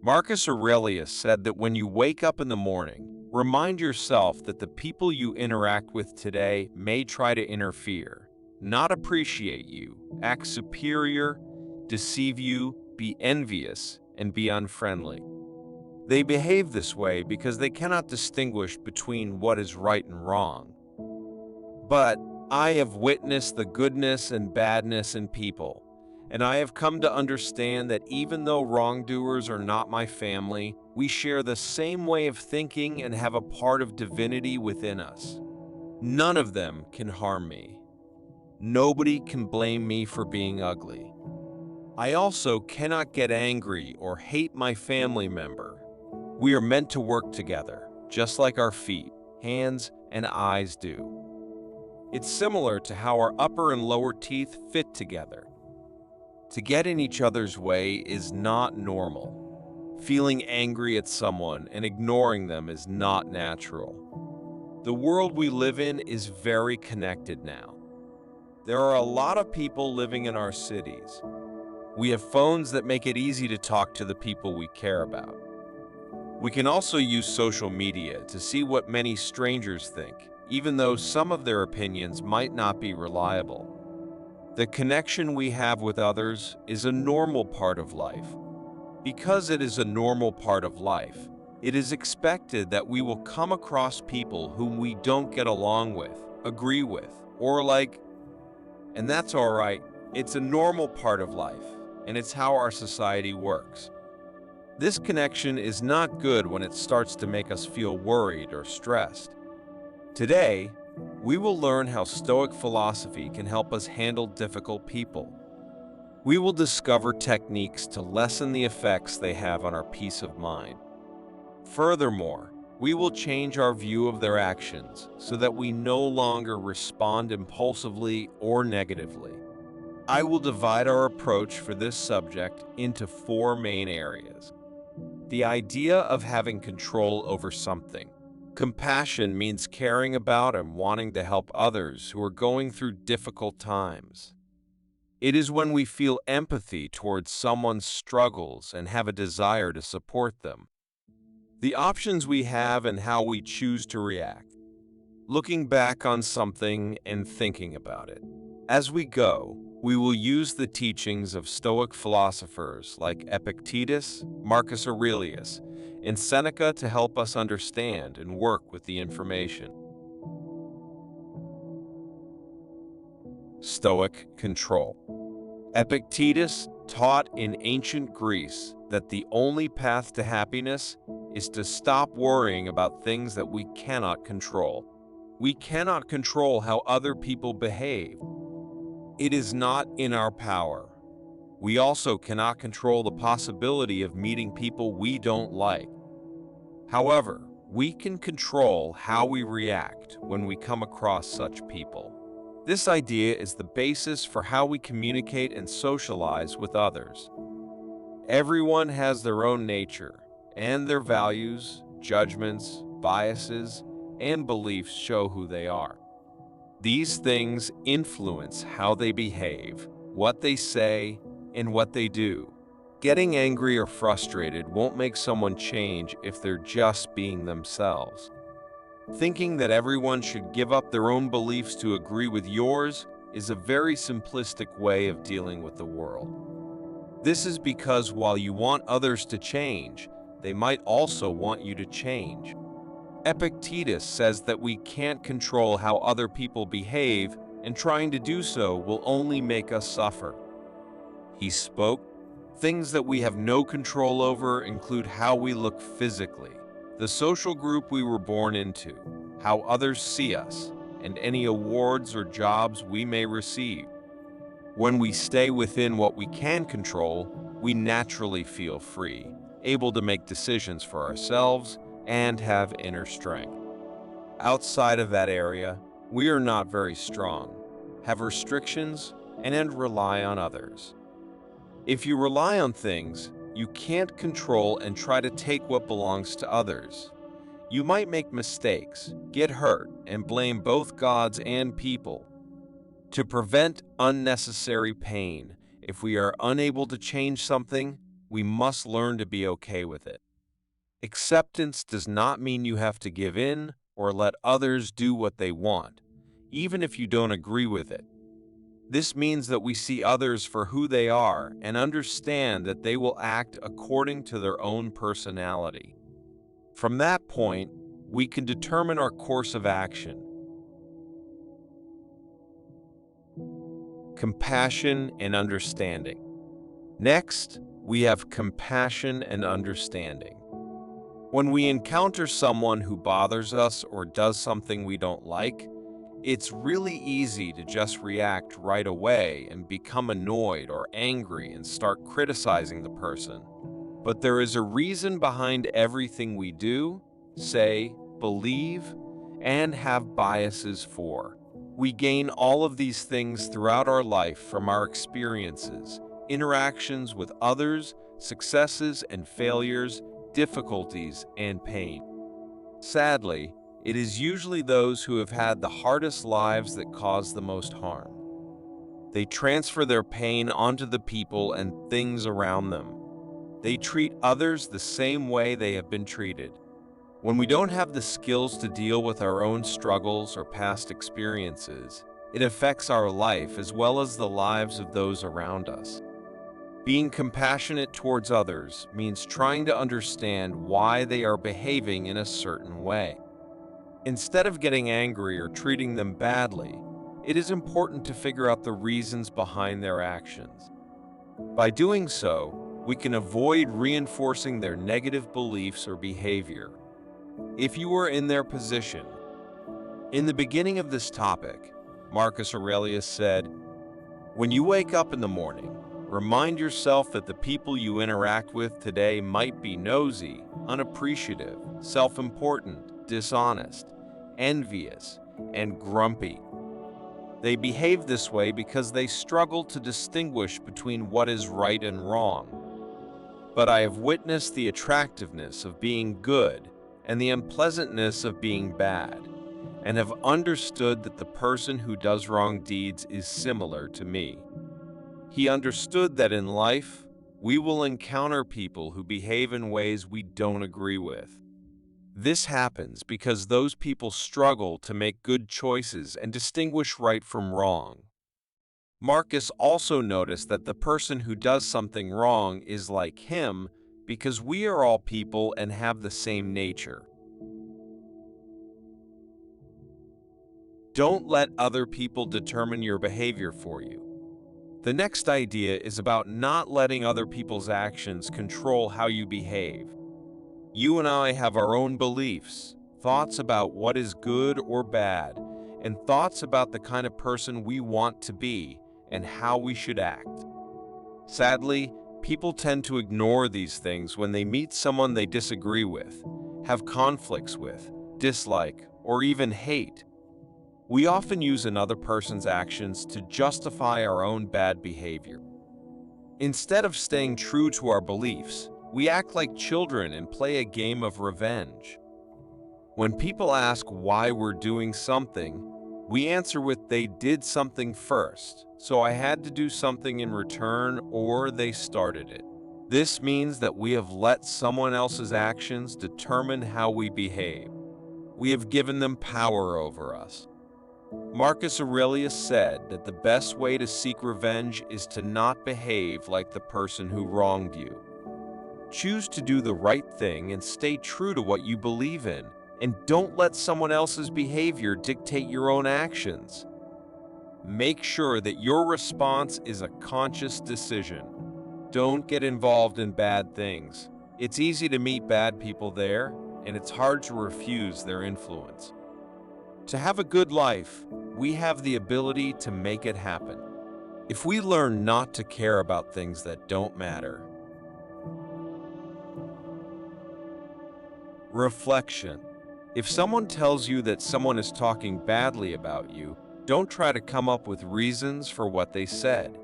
Marcus Aurelius said that when you wake up in the morning, remind yourself that the people you interact with today may try to interfere, not appreciate you, act superior, deceive you, be envious, and be unfriendly. They behave this way because they cannot distinguish between what is right and wrong. But I have witnessed the goodness and badness in people, and I have come to understand that even though wrongdoers are not my family, we share the same way of thinking and have a part of divinity within us. None of them can harm me. Nobody can blame me for being ugly. I also cannot get angry or hate my family member. We are meant to work together, just like our feet, hands, and eyes do. It's similar to how our upper and lower teeth fit together. To get in each other's way is not normal. Feeling angry at someone and ignoring them is not natural. The world we live in is very connected now. There are a lot of people living in our cities. We have phones that make it easy to talk to the people we care about. We can also use social media to see what many strangers think, even though some of their opinions might not be reliable. The connection we have with others is a normal part of life. Because it is a normal part of life, it is expected that we will come across people whom we don't get along with, agree with, or like. And that's all right. It's a normal part of life, and it's how our society works. This connection is not good when it starts to make us feel worried or stressed. Today, we will learn how Stoic philosophy can help us handle difficult people. We will discover techniques to lessen the effects they have on our peace of mind. Furthermore, we will change our view of their actions so that we no longer respond impulsively or negatively. I will divide our approach for this subject into 4 main areas. The idea of having control over something. Compassion means caring about and wanting to help others who are going through difficult times. It is when we feel empathy towards someone's struggles and have a desire to support them. The options we have and how we choose to react. Looking back on something and thinking about it. As we go, we will use the teachings of Stoic philosophers like Epictetus, Marcus Aurelius, and Seneca to help us understand and work with the information. Stoic control. Epictetus taught in ancient Greece that the only path to happiness is to stop worrying about things that we cannot control. We cannot control how other people behave. It is not in our power. We also cannot control the possibility of meeting people we don't like. However, we can control how we react when we come across such people. This idea is the basis for how we communicate and socialize with others. Everyone has their own nature, and their values, judgments, biases, and beliefs show who they are. These things influence how they behave, what they say, and what they do. Getting angry or frustrated won't make someone change if they're just being themselves. Thinking that everyone should give up their own beliefs to agree with yours is a very simplistic way of dealing with the world. This is because while you want others to change, they might also want you to change. Epictetus says that we can't control how other people behave, and trying to do so will only make us suffer. He spoke, things that we have no control over include how we look physically, the social group we were born into, how others see us, and any awards or jobs we may receive. When we stay within what we can control, we naturally feel free, able to make decisions for ourselves, and have inner strength. Outside of that area, we are not very strong, have restrictions, and rely on others. If you rely on things you can't control and try to take what belongs to others, you might make mistakes, get hurt, and blame both gods and people. To prevent unnecessary pain, if we are unable to change something, we must learn to be okay with it. Acceptance does not mean you have to give in or let others do what they want, even if you don't agree with it. This means that we see others for who they are and understand that they will act according to their own personality. From that point, we can determine our course of action. Compassion and understanding. Next, we have compassion and understanding. When we encounter someone who bothers us or does something we don't like, it's really easy to just react right away and become annoyed or angry and start criticizing the person. But there is a reason behind everything we do, say, believe, and have biases for. We gain all of these things throughout our life from our experiences, interactions with others, successes and failures, difficulties and pain. Sadly, it is usually those who have had the hardest lives that cause the most harm. They transfer their pain onto the people and things around them. They treat others the same way they have been treated. When we don't have the skills to deal with our own struggles or past experiences, it affects our life as well as the lives of those around us. Being compassionate towards others means trying to understand why they are behaving in a certain way. Instead of getting angry or treating them badly, it is important to figure out the reasons behind their actions. By doing so, we can avoid reinforcing their negative beliefs or behavior. If you were in their position, in the beginning of this topic, Marcus Aurelius said, "When you wake up in the morning, remind yourself that the people you interact with today might be nosy, unappreciative, self-important, dishonest, envious, and grumpy. They behave this way because they struggle to distinguish between what is right and wrong. But I have witnessed the attractiveness of being good and the unpleasantness of being bad, and have understood that the person who does wrong deeds is similar to me." He understood that in life, we will encounter people who behave in ways we don't agree with. This happens because those people struggle to make good choices and distinguish right from wrong. Marcus also noticed that the person who does something wrong is like him because we are all people and have the same nature. Don't let other people determine your behavior for you. The next idea is about not letting other people's actions control how you behave. You and I have our own beliefs, thoughts about what is good or bad, and thoughts about the kind of person we want to be and how we should act. Sadly, people tend to ignore these things when they meet someone they disagree with, have conflicts with, dislike, or even hate. We often use another person's actions to justify our own bad behavior. Instead of staying true to our beliefs, we act like children and play a game of revenge. When people ask why we're doing something, we answer with "they did something first, so I had to do something in return, or they started it." This means that we have let someone else's actions determine how we behave. We have given them power over us. Marcus Aurelius said that the best way to seek revenge is to not behave like the person who wronged you. Choose to do the right thing and stay true to what you believe in, and don't let someone else's behavior dictate your own actions. Make sure that your response is a conscious decision. Don't get involved in bad things. It's easy to meet bad people there, and it's hard to refuse their influence. To have a good life, we have the ability to make it happen. If we learn not to care about things that don't matter. Reflection. If someone tells you that someone is talking badly about you, don't try to come up with reasons for what they said.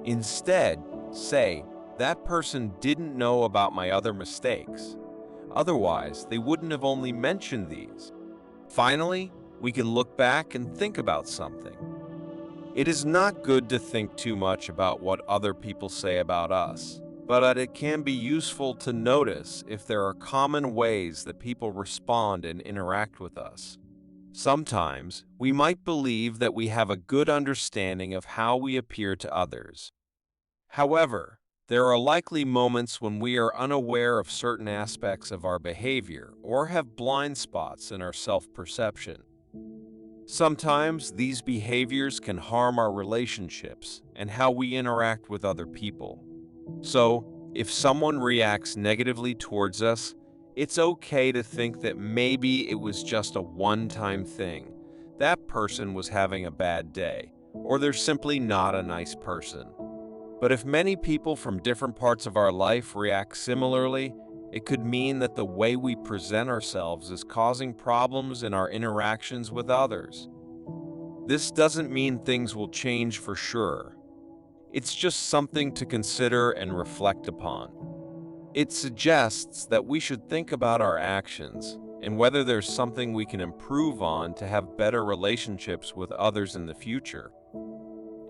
Instead, say, "That person didn't know about my other mistakes. Otherwise, they wouldn't have only mentioned these." Finally, we can look back and think about something. It is not good to think too much about what other people say about us. but it can be useful to notice if there are common ways that people respond and interact with us. Sometimes we might believe that we have a good understanding of how we appear to others. However, there are likely moments when we are unaware of certain aspects of our behavior or have blind spots in our self-perception. Sometimes these behaviors can harm our relationships and how we interact with other people. So, if someone reacts negatively towards us, it's okay to think that maybe it was just a one-time thing. That person was having a bad day, or they're simply not a nice person. But if many people from different parts of our life react similarly, it could mean that the way we present ourselves is causing problems in our interactions with others. This doesn't mean things will change for sure. It's just something to consider and reflect upon. It suggests that we should think about our actions and whether there's something we can improve on to have better relationships with others in the future.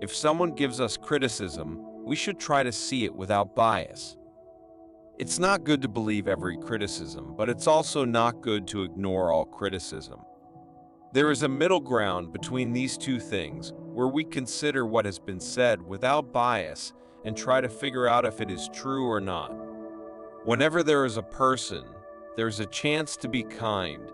If someone gives us criticism, we should try to see it without bias. It's not good to believe every criticism, but it's also not good to ignore all criticism. There is a middle ground between these two things where we consider what has been said without bias and try to figure out if it is true or not. Whenever there is a person, there is a chance to be kind,